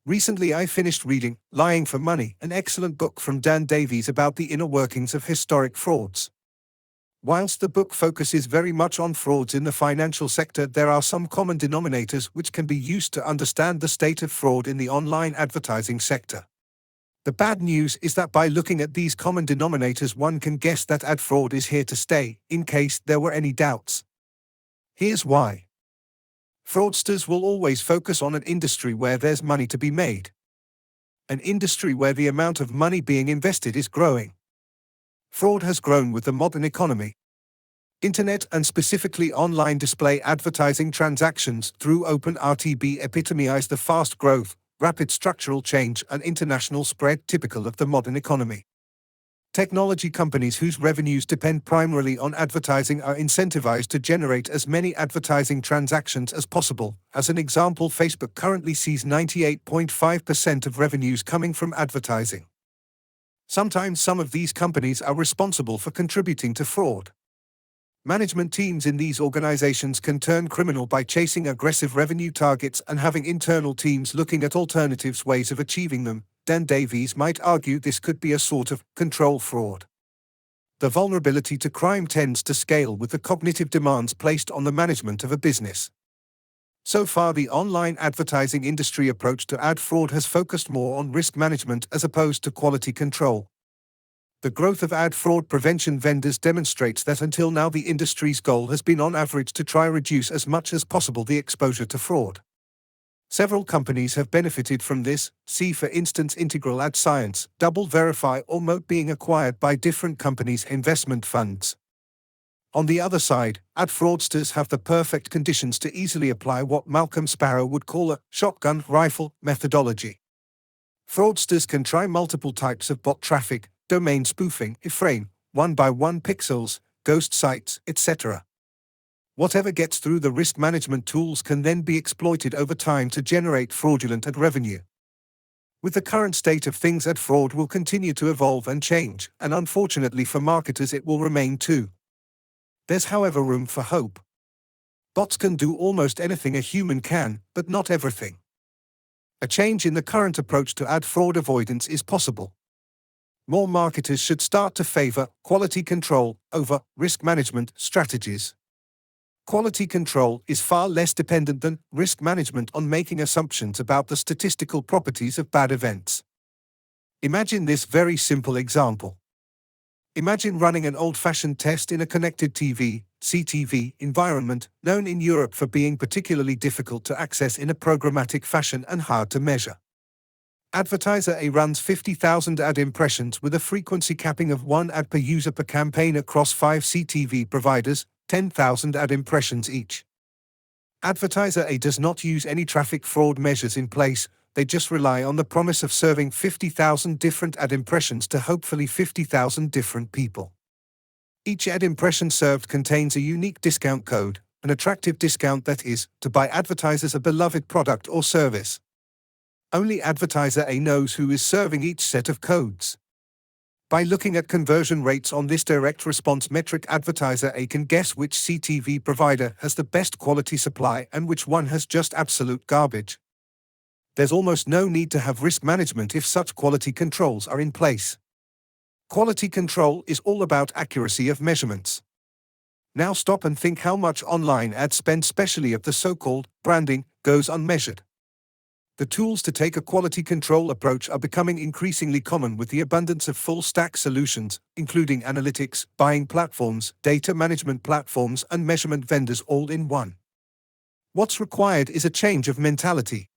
Recently I finished reading Lying for Money, an excellent book from Dan Davies about the inner workings of historic frauds. Whilst the book focuses very much on frauds in the financial sector, there are some common denominators which can be used to understand the state of fraud in the online advertising sector. The bad news is that by looking at these common denominators one can guess that ad fraud is here to stay, in case there were any doubts. Here's why. Fraudsters will always focus on an industry where there's money to be made. An industry where the amount of money being invested is growing. Fraud has grown with the modern economy. Internet and specifically online display advertising transactions through open RTB epitomize the fast growth, rapid structural change and international spread typical of the modern economy. Technology companies whose revenues depend primarily on advertising are incentivized to generate as many advertising transactions as possible. As an example, Facebook currently sees 98.5% of revenues coming from advertising. Sometimes some of these companies are responsible for contributing to fraud. Management teams in these organizations can turn criminal by chasing aggressive revenue targets and having internal teams looking at alternatives ways of achieving them. Dan Davies might argue this could be a sort of control fraud. The vulnerability to crime tends to scale with the cognitive demands placed on the management of a business. So far, the online advertising industry approach to ad fraud has focused more on risk management as opposed to quality control. The growth of ad fraud prevention vendors demonstrates that until now the industry's goal has been on average to try reduce as much as possible the exposure to fraud. Several companies have benefited from this, see for instance Integral Ad Science, Double Verify or Moat being acquired by different companies' investment funds. On the other side, ad fraudsters have the perfect conditions to easily apply what Malcolm Sparrow would call a shotgun rifle methodology. Fraudsters can try multiple types of bot traffic, domain spoofing, iframe, one-by-one pixels, ghost sites, etc. Whatever gets through the risk management tools can then be exploited over time to generate fraudulent ad revenue. With the current state of things, ad fraud will continue to evolve and change, and unfortunately for marketers it will remain too. There's however room for hope. Bots can do almost anything a human can, but not everything. A change in the current approach to ad fraud avoidance is possible. More marketers should start to favor quality control over risk management strategies. Quality control is far less dependent than risk management on making assumptions about the statistical properties of bad events. Imagine this very simple example. Imagine running an old-fashioned test in a connected TV, CTV, environment, known in Europe for being particularly difficult to access in a programmatic fashion and hard to measure. Advertiser A runs 50,000 ad impressions with a frequency capping of 1 ad per user per campaign across 5 CTV providers, 10,000 ad impressions each. Advertiser A does not use any traffic fraud measures in place, they just rely on the promise of serving 50,000 different ad impressions to hopefully 50,000 different people. Each ad impression served contains a unique discount code, an attractive discount that is, to buy advertisers a beloved product or service. Only advertiser A knows who is serving each set of codes. By looking at conversion rates on this direct response metric, advertiser A can guess which CTV provider has the best quality supply and which one has just absolute garbage. There's almost no need to have risk management if such quality controls are in place. Quality control is all about accuracy of measurements. Now stop and think how much online ad spend, especially of the so-called branding, goes unmeasured. The tools to take a quality control approach are becoming increasingly common with the abundance of full-stack solutions, including analytics, buying platforms, data management platforms, and measurement vendors all in one. What's required is a change of mentality.